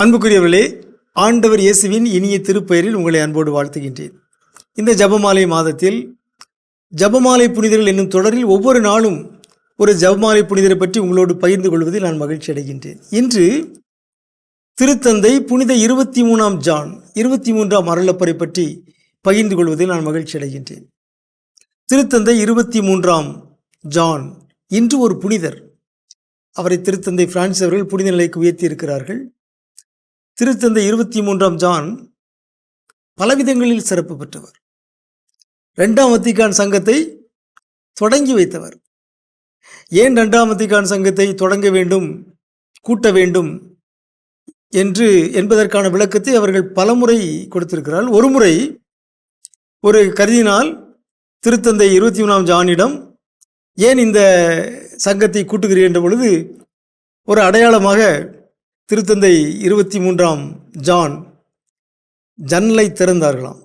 அன்புக்குரியவர்களே, ஆண்டவர் இயேசுவின் இனிய திருப்பெயரில் உங்களை அன்போடு வாழ்த்துகின்றேன். இந்த ஜெபமாலை மாதத்தில் ஜெபமாலை புனிதர்கள் என்னும் தொடரில் ஒவ்வொரு நாளும் ஒரு ஜெபமாலை புனிதரை பற்றி உங்களோடு பகிர்ந்து கொள்வதில் நான் மகிழ்ச்சி அடைகின்றேன். இன்று திருத்தந்தை புனித 23ஆம் ஜான் 23ஆம் அருளப்பரை பற்றி பகிர்ந்து கொள்வதில் நான் மகிழ்ச்சி அடைகின்றேன். திருத்தந்தை 23ஆம் ஜான் இன்று ஒரு புனிதர். அவரை திருத்தந்தை பிரான்சிஸ் அவர்கள் புனித நிலைக்கு உயர்த்தி இருக்கிறார்கள். திருத்தந்தை 23ஆம் ஜான் பலவிதங்களில் சிறப்பு பெற்றவர். 2ஆம் வத்திக்கான் சங்கத்தை தொடங்கி வைத்தவர். ஏன் 2ஆம் வத்திக்கான் சங்கத்தை தொடங்க வேண்டும், கூட்ட வேண்டும் என்பதற்கான விளக்கத்தை அவர்கள் பலமுறை கொடுத்திருக்கிறார்கள். ஒருமுறை ஒரு கர்தினால் திருத்தந்தை 23ஆம் ஜானிடம் ஏன் இந்த சங்கத்தை கூட்டுகிறீர்கள் என்ற பொழுது ஒரு அடையாளமாக திருத்தந்தை 23ஆம் ஜான் ஜன்னலை திறந்தார்களாம்,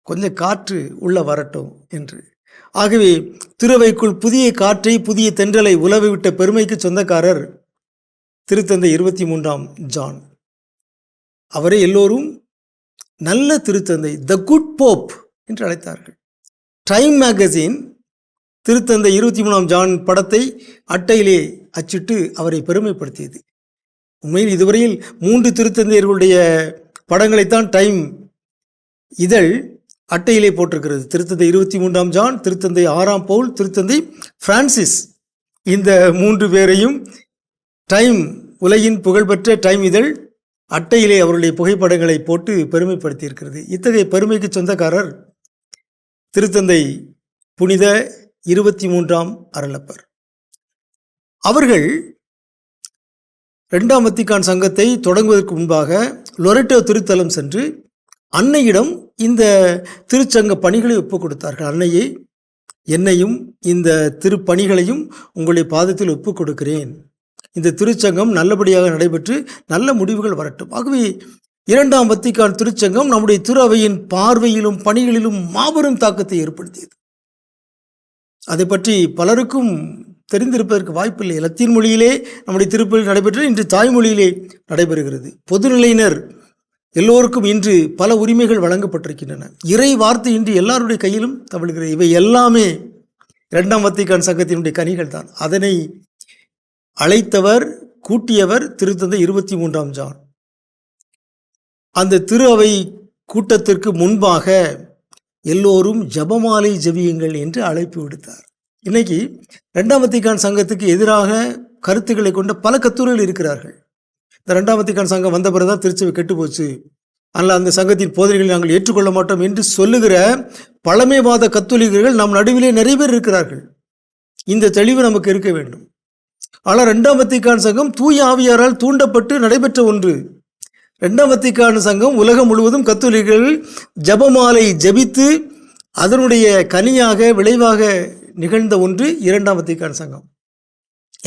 கொஞ்சம் காற்று உள்ள வரட்டும் என்று. ஆகவே திருவைக்குள் புதிய காற்றை, புதிய தென்றலை உலவி விட்ட பெருமைக்கு சொந்தக்காரர் திருத்தந்தை 23ஆம் ஜான். அவரை எல்லோரும் நல்ல திருத்தந்தை, த குட் போப் என்று அழைத்தார்கள். டைம் மேகசின் திருத்தந்தை 23ஆம் ஜான் படத்தை அட்டையிலே அச்சிட்டு அவரை பெருமைப்படுத்தியது. உண்மையில் இதுவரையில் 3 திருத்தந்தையர்களுடைய படங்களைத்தான் டைம் இதழ் அட்டையிலே போட்டிருக்கிறது. திருத்தந்தை 23ஆம் ஜான், திருத்தந்தை 6ஆம் பவுல், திருத்தந்தை பிரான்சிஸ். இந்த 3 பேரையும் டைம், உலகின் புகழ்பெற்ற டைம் இதழ் அட்டையிலே அவருடைய புகைப்படங்களை போட்டு பெருமைப்படுத்தியிருக்கிறது. இத்தகைய பெருமைக்கு சொந்தக்காரர் திருத்தந்தை புனித 23ஆம் அருளப்பர். அவர்கள் 2ஆம் வத்திக்கான் சங்கத்தை தொடங்குவதற்கு முன்பாக லொரெட்டோ திருத்தலம் சென்று அன்னையிடம் இந்த திருச்சங்க பணிகளை ஒப்புக் கொடுத்தார்கள். அன்னையே, என்னையும் இந்த திருப்பணிகளையும் உங்களுடைய பாதத்தில் ஒப்புக் கொடுக்கிறேன். இந்த திருச்சங்கம் நல்லபடியாக நடைபெற்று நல்ல முடிவுகள் வரட்டும். ஆகவே 2ஆம் வத்திக்கான் திருச்சங்கம் நம்முடைய திரு அவையின் பார்வையிலும் பணிகளிலும் மாபெரும் தாக்கத்தை ஏற்படுத்தியது. அதை பற்றி பலருக்கும் தெரிந்திருப்பதற்கு வாய்ப்பில்லை. லத்தீன் மொழியிலே நம்முடைய திருப்பலி நடைபெற்று இன்று தாய்மொழியிலே நடைபெறுகிறது. பொதுநிலையினர் எல்லோருக்கும் இன்று பல உரிமைகள் வழங்கப்பட்டிருக்கின்றன. இறை வார்த்தை இன்று எல்லாருடைய கையிலும் தவழ்கிறது. இவை எல்லாமே 2ஆம் வத்திக்கான் சங்கத்தினுடைய கனிகள் தான். அதனை அழைத்தவர், கூட்டியவர் திருத்தந்தை 23ஆம் ஜான். அந்த திரு அவை கூட்டத்திற்கு முன்பாக எல்லோரும் ஜெபமாலை ஜெபியுங்கள் என்று அழைப்பு விடுத்தார். இன்னைக்கு 2ஆம் வத்திக்கான் சங்கத்துக்கு எதிராக கருத்துக்களை கொண்ட பல கத்தூரிகள் இருக்கிறார்கள். இந்த 2ஆம் வத்திக்கான் சங்கம் வந்த பிறகுதான் திருச்சபை கெட்டு போச்சு, அதனால் அந்த சங்கத்தின் போதனைகளை நாங்கள் ஏற்றுக்கொள்ள மாட்டோம் என்று சொல்லுகிற பழமைவாத கத்தோலிக்கர்கள் நம் நடுவிலே நிறைய பேர் இருக்கிறார்கள். இந்த தெளிவு நமக்கு இருக்க வேண்டும். ஆனால் 2ஆம் வத்திக்கான் சங்கம் தூய ஆவியாரால் தூண்டப்பட்டு நடைபெற்ற ஒன்று. 2ஆம் வத்திக்கான் சங்கம் உலகம் முழுவதும் கத்தோலிக்கர்கள் ஜெபமாலை ஜெபித்து அதனுடைய கனியாக, விளைவாக நிகழ்ந்த ஒன்று 2ஆம் வத்திக்கான் சங்கம்.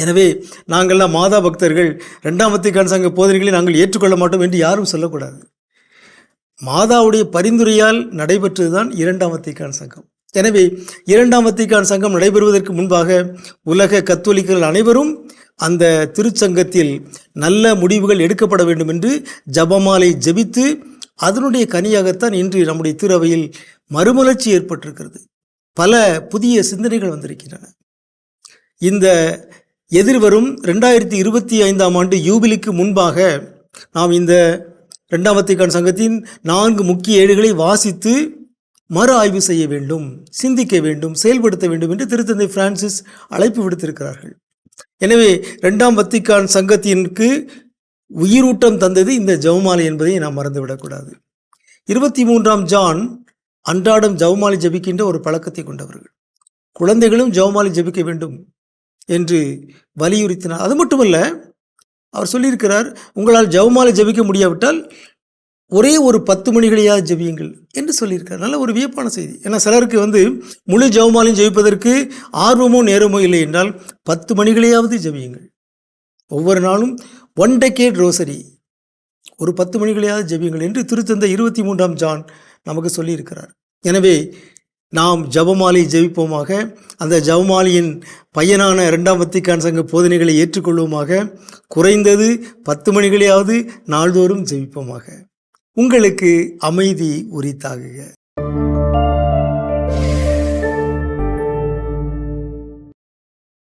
எனவே நாங்கள்லாம் மாதா பக்தர்கள், 2ஆம் வத்திக்கான் சங்க போதனைகளை நாங்கள் ஏற்றுக்கொள்ள மாட்டோம் என்று யாரும் சொல்லக்கூடாது. மாதாவுடைய பரிந்துரையால் நடைபெற்றதுதான் 2ஆம் வத்திக்கான் சங்கம். எனவே 2ஆம் வத்திக்கான் சங்கம் நடைபெறுவதற்கு முன்பாக உலக கத்தோலிக்கர்கள் அனைவரும் அந்த திருச்சங்கத்தில் நல்ல முடிவுகள் எடுக்கப்பட வேண்டும் என்று ஜெபமாலை ஜெபித்து அதனுடைய கனியாகத்தான் இன்று நம்முடைய திரு அவையில் மறுமலர்ச்சி ஏற்பட்டிருக்கிறது. பல புதிய சிந்தனைகள் வந்திருக்கின்றன. இந்த எதிர்வரும் 2025ஆம் ஆண்டு யூபிலிக்கு முன்பாக நாம் இந்த 2ஆம் வத்திக்கான் சங்கத்தின் 4 முக்கிய ஏடுகளை வாசித்து மறு ஆய்வு செய்ய வேண்டும், சிந்திக்க வேண்டும், செயல்படுத்த வேண்டும் என்று திருத்தந்தை பிரான்சிஸ் அழைப்பு விடுத்திருக்கிறார்கள். எனவே 2ஆம் வத்திக்கான் சங்கத்திற்கு உயிரூட்டம் தந்தது இந்த ஜெபமாலை என்பதை நாம் மறந்துவிடக்கூடாது. 23ஆம் ஜான் அன்றாடம் ஜெபமாலை ஜெபிக்கின்ற ஒரு பழக்கத்தை கொண்டவர்கள். குழந்தைகளும் ஜெபமாலை ஜெபிக்க வேண்டும் என்று வலியுறுத்தினார். அது மட்டுமல்ல, அவர் சொல்லியிருக்கிறார், உங்களால் ஜெபமாலை ஜெபிக்க முடியாவிட்டால் ஒரே ஒரு 10 மணிகளையாவது ஜெபியுங்கள் என்று சொல்லியிருக்கார். நல்ல ஒரு வியப்பான செய்தி. ஏன்னா சிலருக்கு முழு ஜெபமாலையும் ஜெபிப்பதற்கு ஆர்வமோ நேரமோ இல்லை என்றால் 10 மணிகளையாவது ஜெபியுங்கள். ஒவ்வொரு நாளும் 1 decade ரோசரி, ஒரு 10 மணிகளையாவது ஜெபியுங்கள் என்று திருத்தந்தை 23ஆம் ஜான் நமக்கு சொல்லியிருக்கிறார். எனவே நாம் ஜெபமாலை ஜெபிப்போமாக. அந்த ஜெபமாலையின் பையனான இரண்டாம் வத்திக்கான் சங்க போதனைகளை ஏற்றுக்கொள்வோமாக. குறைந்தது 10 மணிகளையாவது நாள்தோறும் ஜெபிப்போமாக. உங்களுக்கு அமைதி உரித்தாகுக.